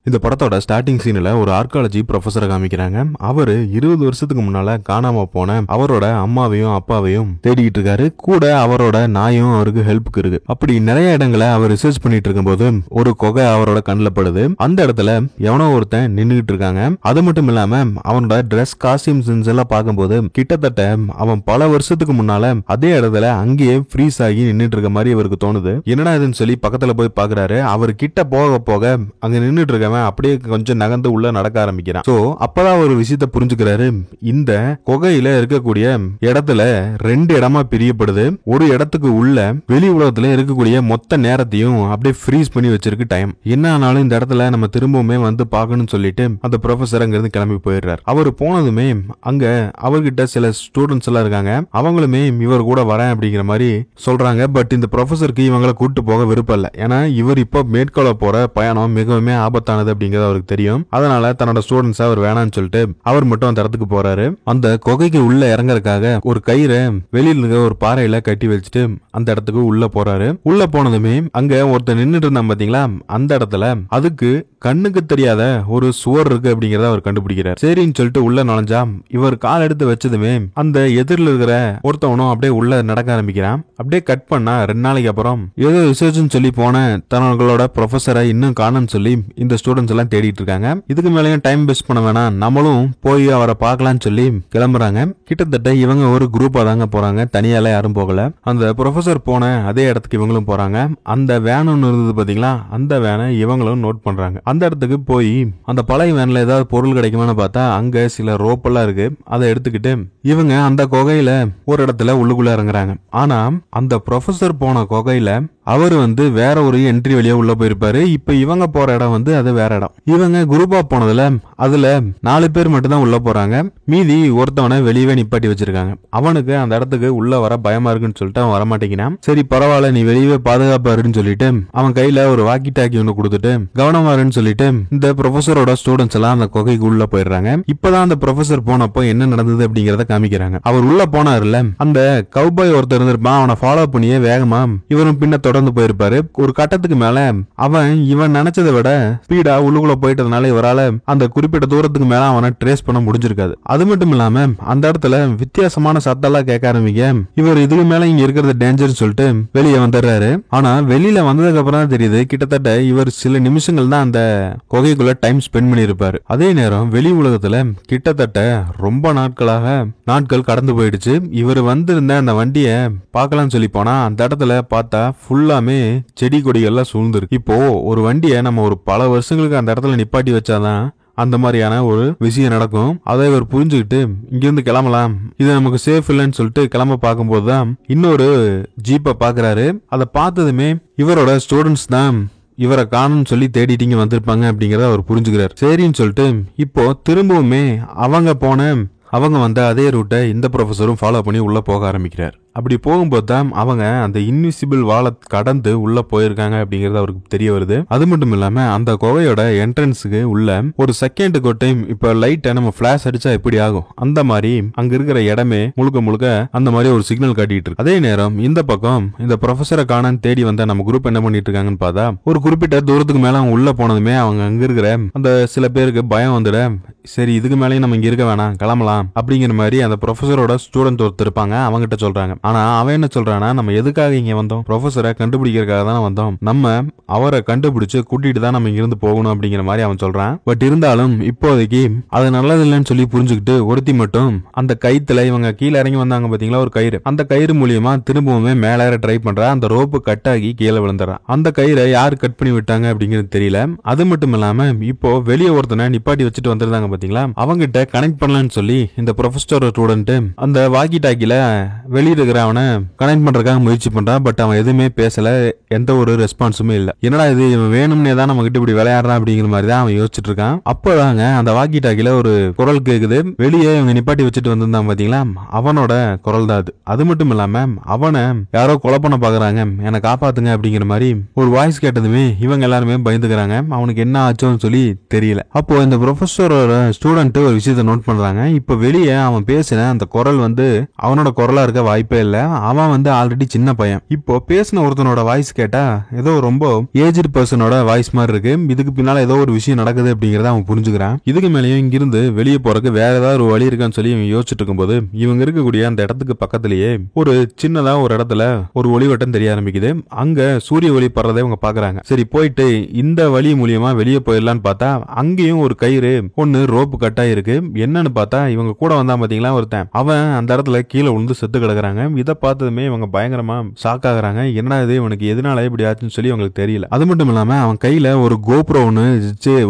இந்த படத்தோட ஸ்டார்டிங் சீன்ல ஒரு ஆர்காலஜி ப்ரொஃபஸரை காமிக்கிறாங்க. அவரு 20 வருஷத்துக்கு முன்னால காணாம போன அவரோட அம்மாவையும் அப்பாவையும் தேடிக்கிட்டு இருக்காரு. கூட அவரோட நாயும் அவருக்கு ஹெல்ப்புக்கு இருக்கு. அப்படி நிறைய இடங்களை அவர் ரிசர்ச் பண்ணிட்டு இருக்கும்போது ஒரு கொகை அவரோட கண்ணுல படுது. அந்த இடத்துல எவனோ ஒருத்தன் நின்னுகிட்டு இருக்காங்க. அது மட்டும் இல்லாம அவனோட ட்ரெஸ் காஸ்டியூம்ஸ் எல்லாம் பார்க்கும்போது கிட்டத்தட்ட அவன் பல வருஷத்துக்கு முன்னால அதே இடத்துல அங்கேயே ஃப்ரீஸ் ஆகி நின்னுட்டு இருக்க மாதிரி இவருக்கு தோணுது. என்னடா இதுன்னு சொல்லி பக்கத்துல போய் பாக்குறாரு. அவர் கிட்ட போக போக அங்க நின்னுட்டு இருக்க அப்படியே கொஞ்சம் நகர்ந்து உள்ள நடக்க ஆரம்பிக்கிறான். சோ அப்பதான் ஒரு விஷயத்தை புரிஞ்சுக்கிறாரு. இந்த குகையில இருக்கக்கூடிய இடத்துல 2 இடமா பிரியப்படுது. ஒரு இடத்துக்கு உள்ள வெளி உலகத்துல இருக்கக்கூடிய மொத்த நேரத்தையும் அப்படியே ஃப்ரீஸ் பண்ணி வச்சிருக்கு டைம். என்ன ஆனாலும் இந்த இடத்துல நம்ம திரும்பவுமே வந்து பார்க்கணும்னு சொல்லிட்டு அந்த ப்ரொஃபசர் அங்க இருந்து கிளம்பி போயிடுறாரு. அவர் போனதுமே அங்க அவர்கிட்ட சில ஸ்டூடெண்ட்ஸ் எல்லாம் இருக்காங்க. அவங்களுமே இவர் கூட வரேன் அப்படிங்கிற மாதிரி சொல்றாங்க. பட் இந்த ப்ரொஃபசருக்கு இவங்களை கூட்டு போக விருப்பம் இல்லை. ஏன்னா இவர் இப்ப மேற்கொள்ள போற பயணம் மிகவும் ஆபத்தானது அப்படிங்கிறது அவருக்கு தெரியும். அதனால தன்னோட ஸ்டூடெண்ட்ஸ் அவர் வேணாம்னு சொல்லிட்டு அவர் மட்டும் அந்த இடத்துக்கு போறாரு. அந்த குகைக்கு உள்ள இறங்கறதுக்காக ஒரு கயிறை வெளியில இருக்க ஒரு பாறையில கட்டி வச்சுட்டு அந்த இடத்துக்கு உள்ள போறாரு. உள்ள போனதுமே அங்க ஒருத்தர் நின்னுட்டு இருந்தான் பாத்தீங்களா, அந்த இடத்துல அதுக்கு கண்ணுக்கு தெரியாத ஒரு சுவர் இருக்கு அப்படிங்கறத அவர் கண்டுபிடிக்கிறார். சரின்னு சொல்லிட்டு உள்ள நுழைஞ்சா இவர் கால் எடுத்து வச்சதுமே அந்த எதிரில் இருக்கிற ஒருத்தவனும் அப்படியே உள்ள நடக்க ஆரம்பிக்கிறான். அப்படியே கட் பண்ணா 2 நாளைக்கு அப்புறம் ஏதோ ரிசர்ச்னு சொல்லி போன தன்னோட ப்ரொஃபஸரை இன்னும் காணும்னு சொல்லி இந்த ஸ்டூடெண்ட்ஸ் எல்லாம் தேடிட்டு இருக்காங்க. இதுக்கு மேலேயும் டைம் வேஸ்ட் பண்ண வேணாம், நம்மளும் போய் அவரை பார்க்கலாம்னு சொல்லி கிளம்புறாங்க. கிட்டத்தட்ட இவங்க ஒரு குரூப்பா தாங்க போறாங்க, தனியால யாரும் போகல. அந்த ப்ரொஃபசர் போன அதே இடத்துக்கு இவங்களும் போறாங்க. அந்த வேன் ஒன்று இருந்தது பாத்தீங்களா, அந்த வேனை இவங்களும் நோட் பண்றாங்க. அந்த இடத்துக்கு போய் அந்த பழைய வேன்ல ஏதாவது பொருள் கிடைக்குமான்னு பார்த்தா அங்க சில ரோப் எல்லாம் இருக்கு. அதை எடுத்துக்கிட்டு இவங்க அந்த குகையில ஒரு இடத்துல உள்ளுக்குள்ள இறங்குறாங்க. ஆனா அந்த ப்ரொஃபசர் போன குகையில அவர் வந்து வேற ஒரு என்ட்ரி வழியா உள்ள போயிருப்பாரு. இப்ப இவங்க போற இடம் வந்து அது வேற இடம். இவங்க குரூப்பா போனதுல அதுல 4 பேர் மட்டும் தான் உள்ள போறாங்க. மீதி ஒருத்தவனை வெளியவே நிப்பாட்டி வச்சிருக்காங்க. அவனுக்கு அந்த இடத்துக்கு உள்ள வர பயமா இருக்குன்னு சொல்லிட்டு அவன் வரமாட்டேங்கிறான். சரி பரவாயில்ல, நீ வெளியவே பாதுகாப்பா இருக்குன்னு சொல்லிட்டு அவன் கையில ஒரு வாக்கி டாக்கி ஒன்று கொடுத்துட்டு கவனமா இருன்னு சொல்லிட்டு இந்த ப்ரொஃபஸரோட ஸ்டூடெண்ட்ஸ் எல்லாம் அந்த குகைக்கு உள்ள போயிடுறாங்க. இப்பதான் அந்த ப்ரொஃபசர் போனப்போ என்ன நடந்தது அப்படிங்கறத காமிக்கிறாங்க. அவர் உள்ள போனாருல, அந்த கவுபாய் ஒருத்தர் இருந்திருப்பான். அவனை ஃபாலோ பண்ணியே வேகமா இவரும் பின்ன தொடர்ந்து போயிருப்பாரு. ஒரு கட்டத்துக்கு மேல அவன் இவன் நினைச்சதை விட ஸ்பீடா உள்ளுக்குள்ள போயிட்டதுனால இவரால அந்த குறிப்பிட்ட தூரத்துக்கு மேல அவனை ட்ரேஸ் பண்ண முடிஞ்சிருக்காது. அது மட்டும் இல்லாம அந்த இடத்துல வித்தியாசமான சத்தெல்லாம் கேட்க ஆரம்பிக்க இவர் இதுக்கு மேல இங்க இருக்கிறது டேஞ்சர் சொல்லிட்டு வெளியே வந்துடுறாரு. ஆனா வெளியில வந்ததுக்கு அப்புறம் தான் தெரியுது கிட்டத்தட்ட இவர் சில நிமிஷங்கள் தான் அந்த குகைக்குள்ள டைம் ஸ்பெண்ட் பண்ணியிருப்பாரு. அதே நேரம் வெளி உலகத்துல கிட்டத்தட்ட ரொம்ப நாட்கள் கடந்து போயிடுச்சு. இவர் வந்திருந்த அந்த வண்டியை பார்க்கலாம்னு சொல்லி போனா அந்த இடத்துல பார்த்தா ஃபுல்லாமே செடி கொடிகள்லாம் சூழ்ந்துருக்கு. இப்போ ஒரு வண்டியை நம்ம ஒரு பல வருஷங்களுக்கு அந்த இடத்துல நிப்பாட்டி வச்சாதான் அந்த மாதிரியான ஒரு விஷயம் நடக்கும். அதை இவர் புரிஞ்சுக்கிட்டு இங்கிருந்து கிளம்பலாம், இது நமக்கு சேஃப் இல்லைன்னு சொல்லிட்டு கிளம்ப பார்க்கும்போது தான் இன்னொரு ஜீப்பை பாக்குறாரு. அதை பார்த்ததுமே இவரோட ஸ்டூடெண்ட்ஸ் தான் இவரை காணும்னு சொல்லி தேடிட்டீங்க வந்திருப்பாங்க அப்படிங்கறத அவர் புரிஞ்சுக்கிறார். சரின்னு சொல்லிட்டு இப்போ திரும்பவுமே அவங்க வந்த அதே ரூட்டை இந்த ப்ரொஃபஸரும் ஃபாலோ பண்ணி உள்ள போக ஆரம்பிக்கிறார். அப்படி போகும்போது தான் அவங்க அந்த இன்விசிபிள் வாலை கடந்து உள்ள போயிருக்காங்க அப்படிங்கறது அவருக்கு தெரிய வருது. அது மட்டும் இல்லாம அந்த குகையோட என்ட்ரன்ஸுக்கு உள்ள ஒரு செகண்டுக்கு ஒரு டைம் இப்ப லைட்டை நம்ம பிளாஷ் அடிச்சா எப்படி ஆகும் அந்த மாதிரி அங்க இருக்கிற இடமே முழுக்க அந்த மாதிரி ஒரு சிக்னல் காட்டிட்டு இருக்கு. அதே நேரம் இந்த பக்கம் இந்த ப்ரொஃபஸரை காணான்னு தேடி வந்த நம்ம குரூப் என்ன பண்ணிட்டு இருக்காங்கன்னு பார்த்தா ஒரு குறிப்பிட்ட தூரத்துக்கு மேல அவங்க உள்ள போனதுமே அவங்க அங்க இருக்கிற அந்த சில பேருக்கு பயம் வந்துட, சரி இதுக்கு மேலேயும் நம்ம இங்க இருக்க வேணாம் கிளம்பலாம் அப்படிங்கிற மாதிரி அந்த ப்ரொஃபஸரோட ஸ்டூடெண்ட் ஒருத்தர் இருப்பாங்க, அவங்கிட்ட சொல்றாங்க. ஆனா அவன் என்ன சொல்றானா, நம்ம எதுக்காக இங்க வந்தோம், ப்ரொஃபஸரை கண்டுபிடிக்கிறதுக்காக தானே வந்தோம், நம்ம அவரை கண்டுபிடிச்சு கூட்டிட்டு தான் நம்ம இங்கிருந்து போகணும் அப்படிங்கிற மாதிரி அவன் சொல்றான். பட் இருந்தாலும் இப்போதைக்கு அது நல்லது இல்லைன்னு சொல்லி புரிஞ்சுக்கிட்டு ஒருத்தி மட்டும் அந்த கயித்துல இவங்க கீழே இறங்கி வந்தாங்க பாத்தீங்களா ஒரு கயிறு, அந்த கயிறு மூலியமா திரும்பவுமே மேல ட்ரை பண்றா. அந்த ரோப்பு கட் ஆகி கீழே விழுந்துறான். அந்த கயிறை யாரு கட் பண்ணி விட்டாங்க அப்படிங்கிறது தெரியல. அது மட்டும் இல்லாம இப்போ வெளியே ஒருத்தனை நிப்பாட்டி வச்சுட்டு வந்திருந்தாங்க பாத்தீங்களா, அவங்கிட்ட கனெக்ட் பண்ணலான்னு சொல்லி இந்த ப்ரொஃபஸர் ஸ்டூடெண்ட் அந்த வாக்கி டாக்கில வெளியிருக்கிற அவனை கனெக்ட் பண்றதுக்காக முயற்சி பண்றான். பட் அவன் எதுவுமே பேசல, எந்த ஒரு ரெஸ்பான்ஸுமே இல்ல. என்னடா இது, இவன் வேணும்னே தான் நம்ம கிட்ட இப்படி விளையாடுறான் அப்படிங்கிற மாதிரி தான் அவன் யோசிச்சுட்டு இருக்கான். அப்பதாங்க அந்த வாக்கி டாக்கில ஒரு குரல் கேக்குது. வெளியே இவங்க நிப்பாட்டி வச்சுட்டு வந்திருந்தான் பாத்தீங்களா, அவனோட குரல் தான் அது. அது மட்டும் இல்லாம அவனை யாரோ கொலை பண்ண பாக்குறாங்க, என்னை காப்பாத்துங்க அப்படிங்கிற மாதிரி ஒரு வாய்ஸ் கேட்டதுமே இவங்க எல்லாருமே பயந்துக்கிறாங்க. அவனுக்கு என்ன ஆச்சோன்னு சொல்லி தெரியல. அப்போ இந்த ப்ரொஃபஸரோட ஸ்டூடெண்ட் ஒரு விஷயத்த நோட் பண்றாங்க. இப்ப வெளியே அவன் பேசின அந்த குரல் வந்து அவனோட குரலா இருக்க வாய்ப்பே இல்ல, அவன் ஆல்ரெடி சின்ன பையன். இப்போ பேசின ஒருத்தனோட வாய்ஸ் கேட்டா ஏதோ ரொம்ப ஏஜ்டு பர்சனோட வாய்ஸ் மாதிரி இருக்கு. இதுக்கு பின்னால ஏதோ ஒரு விஷயம் நடக்குது அப்படிங்கறத அவன் புரிஞ்சுக்கிறான். இதுக்கு மேலேயும் இங்கிருந்து வெளியே போறதுக்கு வேற ஏதாவது ஒரு வழி இருக்கான்னு சொல்லி இவங்க யோசிச்சுட்டு இருக்கும்போது இவங்க இருக்கக்கூடிய அந்த இடத்துக்கு பக்கத்திலேயே ஒரு சின்னதா ஒரு இடத்துல ஒரு ஒளிவட்டம் தெரிய ஆரம்பிக்குது. அங்க சூரிய ஒளி படுறதை இவங்க பாக்குறாங்க. சரி, போயிட்டு இந்த வழி மூலியமா வெளியே போயிடலான்னு பார்த்தா அங்கேயும் ஒரு கயிறு ஒன்னு ரோப்பு கட்டா இருக்கு. என்னன்னு பார்த்தா இவங்க கூட வந்தா பாத்தீங்களா ஒருத்தன், அவன் அந்த இடத்துல கீழே விழுந்து செத்து கிடக்குறாங்க. இதை பார்த்ததுமே இவங்க பயங்கரமா ஷாக் ஆகுறாங்க. என்ன இது, இவனுக்கு எதனால இப்படி ஆச்சுன்னு சொல்லி அவங்களுக்கு தெரியல. அது மட்டும் இல்லாம அவன் கையில ஒரு கோப்ரோ ஒன்னு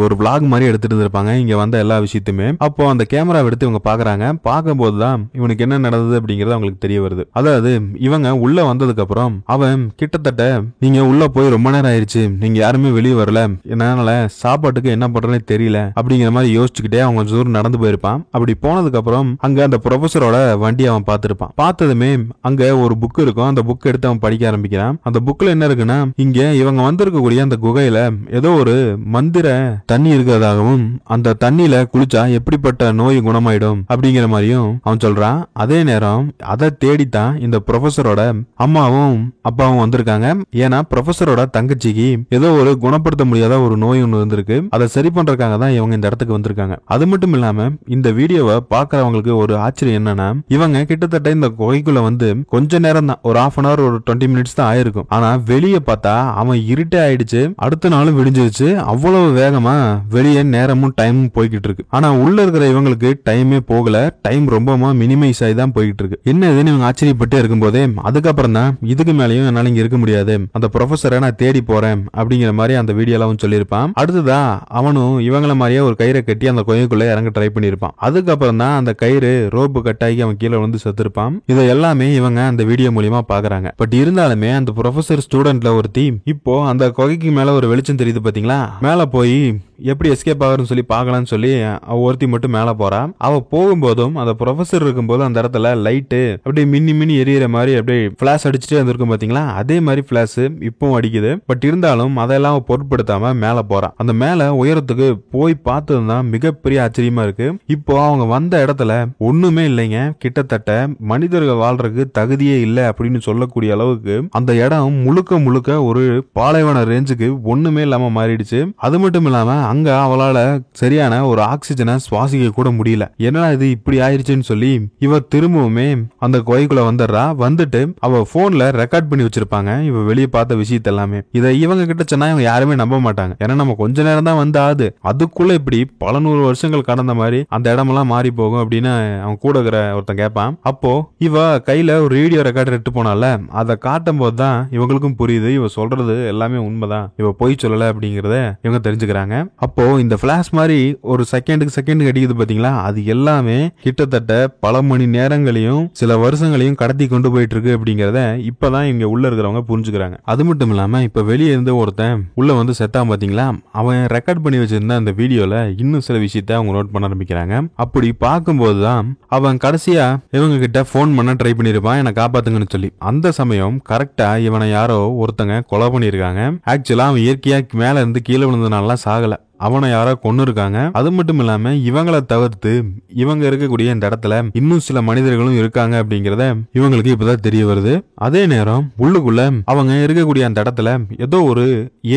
ஒரு விளாக் மாதிரி எடுத்துட்டு இருந்திருப்பாங்க இங்க வந்த எல்லா விஷயத்தையுமே. அப்போ அந்த கேமரா எடுத்து இவங்க பாக்குறாங்க. பார்க்கும்போதுதான் இவனுக்கு என்ன நடந்தது அப்படிங்கறது அவங்களுக்கு தெரிய வருது. அதாவது இவங்க உள்ள வந்ததுக்கு அப்புறம் அவன் கிட்டத்தட்ட நீங்க உள்ள போய் ரொம்ப நேரம் ஆயிடுச்சு, நீங்க யாருமே வெளியே வரல, என்னால சாப்பாட்டுக்கு என்ன பண்றேன்னு தெரியல அப்படிங்கிற மாதிரி யோசிச்சுக்கிட்டே அவங்க கொஞ்சம் தூரம் நடந்து போயிருப்பான். அப்படி போனதுக்கு அப்புறம் அங்க அந்த ப்ரொஃபஸரோட வண்டி அவன் பார்த்திருப்பான். பார்த்ததுமே அங்க ஒரு புக் இருக்கும். அந்த புக் எடுத்து அவன் படிக்க ஆரம்பிக்கிறான். அந்த புக்ல என்ன இருக்குன்னா, இங்க இவங்க வந்திருக்கக்கூடிய அந்த குகையில ஏதோ ஒரு மந்திர தண்ணி இருக்கிறதாகவும் அந்த தண்ணியில குளிச்சா எப்படிப்பட்ட நோய் குணமாயிடும் அப்படிங்கிற மாதிரியும் அவன் சொல்றான். அதே நேரம் அதை தேடித்தான் இந்த ப்ரொஃபஸரோட அம்மாவும் அப்பாவும் வந்திருக்காங்க. ஏன்னா ப்ரொஃபஸரோட தங்கச்சிக்கு ஏதோ ஒரு குணப்படுத்த முடியாத ஒரு நோய் ஒன்று இருந்திருக்கு. அதை சரி பண்றதுக்காக தான் இவங்க இந்த இடத்துக்கு வந்திருக்காங்க. அது மட்டும் இல்லாம இந்த வீடியோவை பாக்குறவங்களுக்கு ஒரு ஆச்சரியம் என்னன்னா, இவங்க கிட்டத்தட்ட இந்த குகைக்குள்ள கொஞ்ச நேரம் தான், ஒரு half an hour ஒரு 20 minutes தான் ஆயிருக்கும். ஆனா வெளியே பார்த்தா அவன் இருட்டே ஆயிடுச்சு, அடுத்த நாளும் விடிஞ்சிருச்சு. அவ்வளவு வேகமா வெளியே நேரமும் டைமும் போய்கிட்டு இருக்கு. ஆனா உள்ள இருக்கிற இவங்களுக்கு டைமே போகல, டைம் ரொம்பமா மினிமைஸ் ஆகி தான் போய்கிட்டு இருக்கு. என்ன இதுன்னு இவங்க ஆச்சரியப்பட்டே இருக்கும்போதே அதுக்கப்புறம் தான் இதுக்கு மேலேயும் என்னால இங்க இருக்க முடியாது, அந்த ப்ரொஃபஸரை நான் தேடி போறேன் அப்படிங்கிற மாதிரி அந்த வீடியோல அவன் சொல்லியிருப்பான். அடுத்ததா அவனும் இவங்கள மாதிரியே ஒரு கயிறை கட்டி அந்த குகைக்குள்ள இறங்க ட்ரை பண்ணிருப்பான். அதுக்கப்புறம் தான் அந்த கயிறு ரோப்பு கட்டாகி அவன் கீழே செத்துருப்பான். இதை எல்லாமே இவங்க அந்த வீடியோ மூலியமா பாக்குறாங்க. பட் இருந்தாலுமே அந்த ப்ரொஃபசர் ஸ்டூடெண்ட்ல ஒருத்தி இப்போ அந்த குகைக்கு மேல ஒரு வெளிச்சம் தெரியுது பாத்தீங்களா, மேல போய் எப்படி எஸ்கேப் ஆகுறன்னு சொல்லி பாக்கலாம்னு சொல்லி அவ ஒருத்தி மட்டும் மேல போறா. அவ போகும்போதும் அந்த ப்ரொஃபசர் இருக்கும்போது அந்த இடத்துல லைட்டு அப்படியே மின்னி மின்னி எரியற மாதிரி அப்படியே பிளாஷ் அடிச்சுட்டே இருந்திருக்கும் பாத்தீங்களா, அதே மாதிரி பிளாஷ் இப்பவும் அடிக்குது. பட் இருந்தாலும் அதெல்லாம் பொருட்படுத்தாம மேல போறான். அந்த மேல உயரத்துக்கு போய் பார்த்ததுதான் மிகப்பெரிய ஆச்சரியமா இருக்கு. இப்போ அவங்க வந்த இடத்துல ஒண்ணுமே இல்லைங்க. கிட்டத்தட்ட மனிதர்கள் வாழ்றதுக்கு தகுதியே இல்லை அப்படின்னு சொல்லக்கூடிய அளவுக்கு அந்த இடம் முழுக்க முழுக்க ஒரு பாலைவன ரேஞ்சுக்கு ஒண்ணுமே இல்லாம மாறிடுச்சு. அது மட்டும் இல்லாம அங்க அவளால சரியான ஒரு ஆக்சிஜனை சுவாசிக்க கூட முடியல. என்னடா இது இப்படி ஆயிருச்சுன்னு சொல்லி இவ திரும்பவுமே அந்த குகைக்குள்ள வந்துடுறா. வந்துட்டு அவ போன்ல ரெக்கார்ட் பண்ணி வச்சிருப்பாங்க இவ வெளியே பார்த்த விஷயத்த எல்லாமே. இதை இவங்க கிட்ட சொன்னா இவங்க யாருமே நம்ப மாட்டாங்க. ஏன்னா நம்ம கொஞ்ச நேரம் தான் ஆகுது, அதுக்குள்ள இப்படி பல 100 வருஷங்கள் கடந்த மாதிரி அந்த இடமெல்லாம் மாறி போகும் அப்படின்னு அவன் கூட இருக்கிற ஒருத்தன் கேட்பான். அப்போ இவ கையில ஒரு வீடியோ ரெக்கார்டர் எடுத்து போனால அதை காட்டும் போது தான் இவங்களுக்கும் புரியுது இவ சொல்றது எல்லாமே உண்மைதான், இவ பொய் சொல்லல அப்படிங்கறத இவங்க தெரிஞ்சுக்கிறாங்க. அப்போ இந்த பிளாஷ் மாதிரி ஒரு செகண்ட் அடிக்குது பாத்தீங்களா, அது எல்லாமே கிட்டத்தட்ட பல மணி நேரங்களையும் சில வருஷங்களையும் கடத்தி கொண்டு போயிட்டு இருக்கு அப்படிங்கறத இப்பதான் இங்க உள்ள இருக்கிறவங்க புரிஞ்சுக்கிறாங்க. அது மட்டும் இல்லாம இப்ப வெளியே இருந்து ஒருத்தன் உள்ள செத்தான் பாத்தீங்களா, அவன் ரெக்கார்ட் பண்ணி வச்சிருந்த அந்த வீடியோல இன்னும் சில விஷயத்த அவங்க நோட் பண்ண ஆரம்பிக்கிறாங்க. அப்படி பார்க்கும்போதுதான் அவன் கடைசியா இவங்க கிட்ட போன் பண்ண ட்ரை பண்ணிருப்பான், என்னை காப்பாத்துங்கன்னு சொல்லி. அந்த சமயம் கரெக்டா இவனை யாரோ ஒருத்தங்க கொலை பண்ணிருக்காங்க. ஆக்சுவலா அவன் இயற்கையா மேல இருந்து கீழே விழுந்ததுனால சாகல, அவனை யாரோ கொன்னு இருக்காங்க. அது மட்டும் இல்லாம இவங்களை தவிர்த்து இவங்க இருக்கக்கூடிய இந்த இடத்துல இன்னும் சில மனிதர்களும் இருக்காங்க அப்படிங்கறத இவங்களுக்கு இப்பதான் தெரிய வருது. அதே நேரம் உள்ளுக்குள்ள அவங்க இருக்கக்கூடிய அந்த இடத்துல ஏதோ ஒரு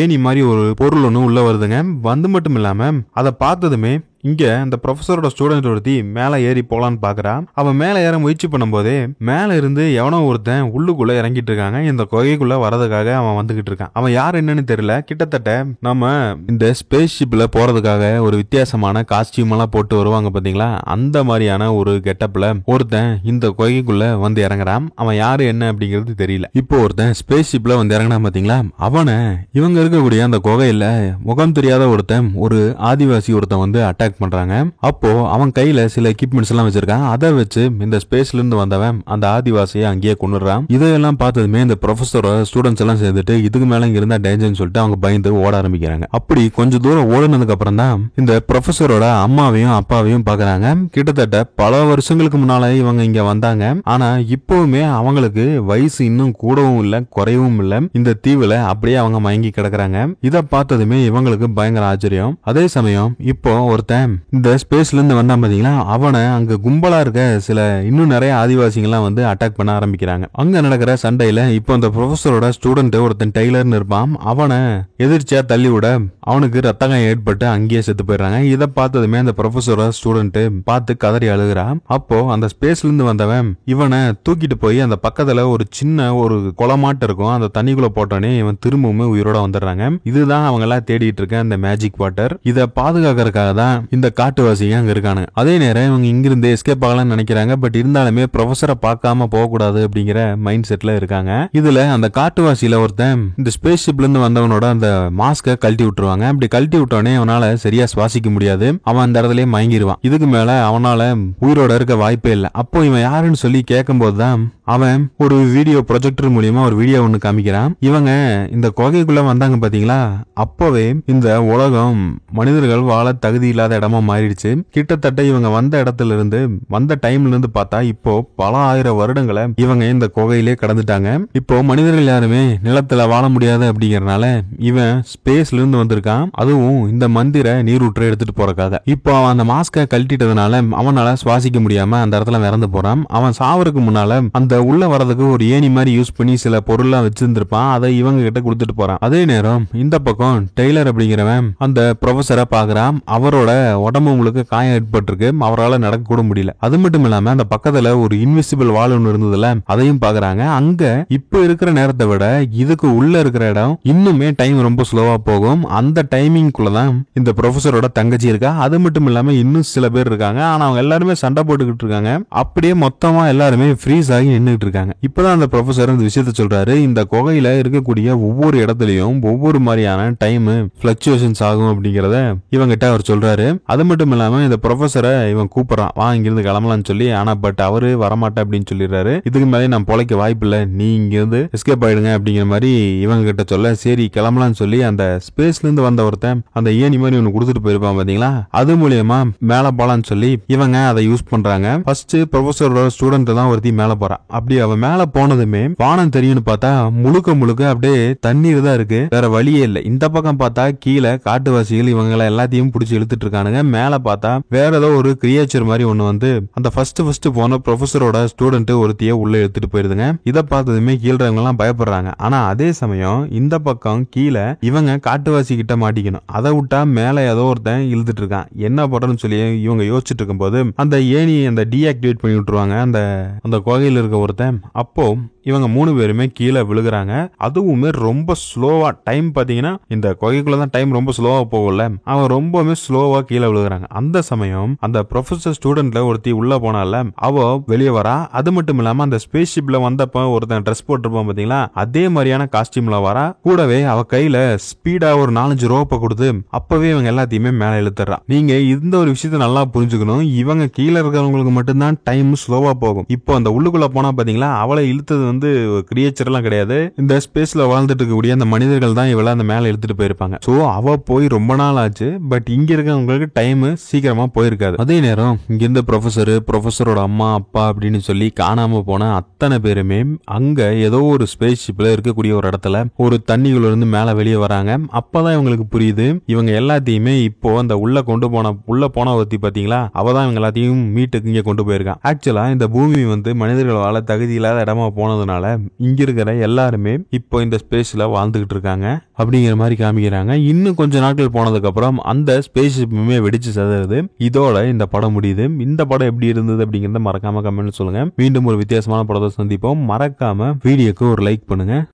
ஏணி மாதிரி ஒரு பொருள் ஒண்ணு உள்ள வருதுங்க. வந்து மட்டும் இல்லாம அதை பார்த்ததுமே இங்க அந்த ப்ரொஃபஸரோட ஸ்டூடெண்ட் ஒருத்தி மேல ஏறி போலான்னு பாக்குறா. அவன் மேல ஏற முயற்சி பண்ணும் போதே மேல இருந்து எவனோ ஒருத்தன் உள்ளுக்குள்ள இறங்கிட்டு இருக்காங்க. இந்த குகைக்குள்ள வரதுக்காக அவன் வந்துகிட்டு இருக்கான். அவன் யார் என்னன்னு தெரியல. கிட்டத்தட்ட நம்ம இந்த ஸ்பேஸ் ஷிப்ல போறதுக்காக ஒரு வித்தியாசமான காஸ்டியூம் எல்லாம் போட்டு வருவாங்க பாத்தீங்களா, அந்த மாதிரியான ஒரு கெட்டப்ல ஒருத்தன் இந்த குகைக்குள்ள வந்து இறங்குறான். அவன் யாரு என்ன அப்படிங்கிறது தெரியல. இப்போ ஒருத்தன் ஸ்பேஸ் ஷிப்ல வந்து இறங்கினா பாத்தீங்களா, அவனை இவங்க இருக்கக்கூடிய அந்த குகையில முகம் தெரியாத ஒருத்தன் ஒரு ஆதிவாசி ஒருத்தன் அட்டாக் பண்றாங்க. அப்போ அவன் கையில சில எக்யூப்மெண்ட்ஸ் எல்லாம் வச்சிருக்கான். அதை வச்சு இந்த ஸ்பேஸ்ல இருந்து வந்தவன் அந்த ஆதிவாசியை அங்கேயே கொன்னுறான். இதையெல்லாம் பார்த்ததுமே இந்த ப்ரொஃபஸரோட ஸ்டூடெண்ட்ஸ் எல்லாம் சேர்ந்துட்டு இதுக்கு மேல இங்க இருந்தா டேஞ்சர்னு சொல்லிட்டு அவங்க பயந்து ஓட ஆரம்பிக்கிறாங்க. அப்படி கொஞ்சம் தூரம் ஓடுனதுக்கு அப்புறம் தான் இந்த ப்ரொஃபஸரோட அம்மாவையும் அப்பாவையும் பாக்குறாங்க. கிட்டத்தட்ட பல வருஷங்களுக்கு முன்னால இவங்க இங்க வந்தாங்க. ஆனா இப்பவுமே அவங்களுக்கு வயசு இன்னும் கூடவும் இல்ல குறையவும் இல்ல. இந்த தீவுல அப்படியே அவங்க மயங்கி கிடக்குறாங்க. இதை பார்த்ததுமே இவங்களுக்கு பயங்கர ஆச்சரியம். அதே சமயம் இப்போ ஒருத்தன் ஒருத்தன் இந்த ஸ்பேஸ்ல இருந்து வந்தான் பாத்தீங்களா, அவனை அங்க கும்பலா இருக்க சில இன்னும் நிறைய ஆதிவாசிகள்லாம் வந்து அட்டாக் பண்ண ஆரம்பிக்கிறாங்க. அங்க நடக்கிற சண்டையில இப்போ அந்த ப்ரொஃபஸரோட ஸ்டூடெண்ட் ஒருத்தன் டெய்லர்னு இருப்பான், அவனை எதிர்ச்சியா தள்ளி விட அவனுக்கு ரத்தகம் ஏற்பட்டு அங்கேயே செத்து போயிடுறாங்க. இதை பார்த்ததுமே அந்த ப்ரொஃபஸரோட ஸ்டூடெண்ட் பார்த்து கதறி அழுகுறான். அப்போ அந்த ஸ்பேஸ்ல இருந்து வந்தவன் இவனை தூக்கிட்டு போய் அந்த பக்கத்துல ஒரு சின்ன ஒரு குளமாட்டு இருக்கும், அந்த தண்ணிக்குள்ள போட்டோன்னே இவன் திரும்பவும் உயிரோட வந்துடுறாங்க. இதுதான் அவங்க எல்லாம் தேடிட்டு இருக்க அந்த மேஜிக் வாட்டர். இதை பாதுகாக்கிறதுக்காக தான் இந்த காட்டுவாசிங்க அங்க இருக்கானு. அதே நேரம் இவங்க இங்கிருந்து எஸ்கேப் ஆகலாம்னு நினைக்கிறாங்க. பட் இருந்தாலுமே ப்ரொஃபஸரை பார்க்காம போக கூடாது அப்படிங்கிற மைண்ட் செட்ல இருக்காங்க. இதுல அந்த காட்டுவாசியில ஒருத்தன் இந்த ஸ்பேஸ் ஷிப்ல இருந்து வந்தவனோட அந்த மாஸ்க கழட்டி விட்டுருவாங்க. அப்படி கழட்டி விட்டோடனே அவனால சரியா சுவாசிக்க முடியாது, அவன் அந்த இடத்துலயே மயங்கிடுவான். இதுக்கு மேல அவனால உயிரோட இருக்க வாய்ப்பே இல்லை. அப்போ இவன் யாருன்னு சொல்லி கேட்கும் போதுதான் அவன் ஒரு வீடியோ ப்ரொஜெக்டர் மூலியமா ஒரு வீடியோ ஒண்ணு காமிக்கிறான். இவங்க இந்த குகைக்குள்ள வந்தாங்க பாத்தீங்களா, அப்பவே இந்த உலகம் மனிதர்கள் வாழ தகுதி இல்லாத இடமா மாறிடுச்சு. கிட்டத்தட்ட இவங்க வந்த இடத்துல இருந்து வந்த டைம்ல இருந்து பார்த்தா இப்போ பல ஆயிரம் வருடங்களை இவங்க இந்த குகையிலே கடந்துட்டாங்க. இப்போ மனிதர்கள் யாருமே நிலத்துல வாழ முடியாது அப்படிங்கறதுனால இவன் ஸ்பேஸ்ல இருந்து வந்திருக்கான், அதுவும் இந்த மந்திர நீரூற்றை எடுத்துட்டு போறக்காக. இப்போ அவன் அந்த மாஸ்க கழட்டிட்டதுனால அவனால சுவாசிக்க முடியாம அந்த இடத்துல இறந்து போறான். அவன் சாவருக்கு முன்னால அந்த உள்ள வரதுக்கு ஒரு ஏணி மாதிரி யூஸ் பண்ணி சில பொருள்லாம் வச்சிருந்திருப்பான், அதை இவங்க கிட்ட கொடுத்துட்டு போறான். அதே நேரம் இந்த பக்கம் டெய்லர் அப்படிங்கிறவன் அந்த ப்ரொஃபஸரை பாக்குறான். அவரோட உடம்பு முழுக்க காயம் ஏற்பட்டிருக்கு, அவரால் நடக்க கூட முடியல. அது மட்டும் இல்லாம அந்த பக்கத்துல ஒரு இன்விசிபிள் வால் ஒன்று இருந்ததுல அதையும் பாக்குறாங்க. அங்க இப்ப இருக்கிற நேரத்தை விட இதுக்கு உள்ள இருக்கிற இடம் இன்னுமே டைம் ரொம்ப ஸ்லோவா போகும். அந்த டைமிங்குள்ளதான் இந்த ப்ரொஃபஸரோட தங்கச்சி இருக்கா. அது மட்டும் இல்லாம இன்னும் சில பேர் இருக்காங்க. ஆனா அவங்க எல்லாருமே சண்டை போட்டுக்கிட்டு இருக்காங்க. அப்படியே மொத்தமா எல்லாருமே ஃப்ரீஸ் ஆகி நின்றுட்டு இருக்காங்க. இப்பதான் அந்த ப்ரொஃபஸர் இந்த விஷயத்த சொல்றாரு. இந்த குகையில இருக்கக்கூடிய ஒவ்வொரு இடத்துலயும் ஒவ்வொரு மாதிரியான டைம் பிளக்சுவேஷன்ஸ் ஆகும் அப்படிங்கறத இவங்கிட்ட அவர் சொல்றாரு. அது மட்டும் இல்லாம இந்த ப்ரொஃபஸரை இவன் கூப்பிடறான், வா இங்கிருந்து கிளம்பலாம்னு சொல்லி. ஆனா பட் அவரு வரமாட்டேன் அப்படின்னு சொல்லிடுறாரு. இதுக்கு மேலே நான் பொழைக்க வாய்ப்பு இல்லை, நீ இங்கிருந்து எஸ்கேப் ஆயிடுங்க அப்படிங்கிற மாதிரி இவங்க கிட்ட சொல்ல, சரி கிளம்பலாம்னு சொல்லி அந்த ஸ்பேஸ்ல இருந்து வந்த ஒருத்தன் அந்த ஏணி மாதிரி ஒன்னு கொடுத்துட்டு போயிருப்பான் பாத்தீங்களா, அது மூலியமா மேல போலான்னு சொல்லி இவங்க அதை யூஸ் பண்றாங்க. ஃபர்ஸ்ட் ப்ரொஃபஸரோட ஸ்டூடெண்ட் தான் ஒருத்தி மேல போறான். அப்படி அவ மேல போனதுமே வானம் தெரியும்னு பார்த்தா முழுக்க முழுக்க அப்படியே தண்ணீர் தான் இருக்கு, வேற வழியே இல்லை. இந்த பக்கம் பார்த்தா கீழே காட்டுவாசிகள் இவங்களை எல்லாத்தையும் பிடிச்சி இழுத்துட்டு இருக்கானுங்க. மேல பார்த்தா வேற ஏதோ ஒரு கிரியேச்சர் மாதிரி ஒண்ணு வந்து அந்த ஃபர்ஸ்ட் போன ப்ரொஃபஸரோட ஸ்டூடெண்ட் ஒருத்திய உள்ள எடுத்துட்டு போயிருதுங்க. இதை பார்த்ததுமே கீழ்றவங்க எல்லாம் பயப்படுறாங்க. ஆனா அதே சமயம் இந்த பக்கம் கீழே இவங்க காட்டுவாசி கிட்ட மாட்டிக்கணும், அதை விட்டா மேல ஏதோ ஒருத்தன் இழுத்துட்டு இருக்கான், என்ன பண்றன்னு சொல்லி இவங்க யோசிச்சுட்டு இருக்கும் போது அந்த ஏணி அந்த டீஆக்டிவேட் பண்ணி விட்டுருவாங்க அந்த அந்த குகையில் இருக்க ஒருத்தன். அப்போ இவங்க 3 பேருமே கீழே விழுகுறாங்க. அதுவுமே ரொம்ப ஸ்லோவா, டைம் பாத்தீங்கன்னா இந்த குகைக்குள்ளதான் டைம் ரொம்ப ஸ்லோவா போகல, அவன் ரொம்பவே ஸ்லோவா கீழே விழுகுறாங்க. அந்த சமயம் அந்த ப்ரொஃபஸர் ஸ்டூடெண்ட்ல ஒருத்தி உள்ள போனால அவ வெளியே வரா. அது மட்டும் இல்லாம அந்த ஸ்பேஸ் ஷிப்ல வந்தப்ப ஒருத்தன் ட்ரெஸ் போட்டிருப்பான் பாத்தீங்களா, அதே மாதிரியான காஸ்டியூம்ல வரா. கூடவே அவ கையில ஸ்பீடா ஒரு 4-5 ரோப்பை கொடுத்து அப்பவே இவங்க எல்லாத்தையுமே மேல இழுத்துறா. நீங்க இந்த ஒரு விஷயத்த நல்லா புரிஞ்சுக்கணும், இவங்க கீழே இருக்கிறவங்களுக்கு மட்டும்தான் டைம் ஸ்லோவா போகும். இப்போ அந்த உள்ளுக்குள்ள போனா பாத்தீங்களா, அவளை இழுத்தது வந்து கிரியேச்சர் எல்லாம் கிடையாது, இந்த ஸ்பேஸ்ல வாழ்ந்துட்டு இருக்கக்கூடிய அந்த மனிதர்கள் தான் இவள அந்த மேல எடுத்துட்டு போயிருப்பாங்க. சோ அவ போய் ரொம்ப நாள் ஆச்சு, பட் இங்க இருக்கவங்களுக்கு டைம் சீக்கிரமா போயிருக்காது. அதே நேரம் இங்க இருந்த ப்ரொஃபஸரோட அம்மா அப்பா அப்படின்னு சொல்லி காணாம போன அத்தனை பேருமே அங்க ஏதோ ஒரு ஸ்பேஸ் ஷிப்ல இருக்கக்கூடிய ஒரு இடத்துல ஒரு தண்ணிக்குள்ள இருந்து மேல வெளியே வராங்க. அப்பதான் இவங்களுக்கு புரியுது இவங்க எல்லாத்தையுமே இப்போ அந்த உள்ள போன ஒருத்தி பாத்தீங்களா, அவதான் இவங்க எல்லாத்தையும் மீட்டுக்கு இங்க கொண்டு போயிருக்கான். ஆக்சுவலா இந்த பூமி வந்து மனிதர்கள் வாழ தகுதி இல்லாத இடமா போனதுனால இங்க இருக்கிற எல்லாருமே இப்போ இந்த ஸ்பேஸ்ல வாழ்ந்துகிட்டு இருக்காங்க அப்படிங்கிற மாதிரி காமிக்கிறாங்க. இன்னும் கொஞ்ச நாட்கள் போனதுக்கு அப்புறம் அந்த ஸ்பேஸ் ஷிப்புமே வெடிச்சு சதறது. இதோட இந்த படம் முடியுது. இந்த படம் எப்படி இருந்தது அப்படிங்கறத மறக்காம கமெண்ட் சொல்லுங்க. மீண்டும் ஒரு வித்தியாசமான படத்தை சந்திப்போம். மறக்காம வீடியோக்கு ஒரு லைக் பண்ணுங்க.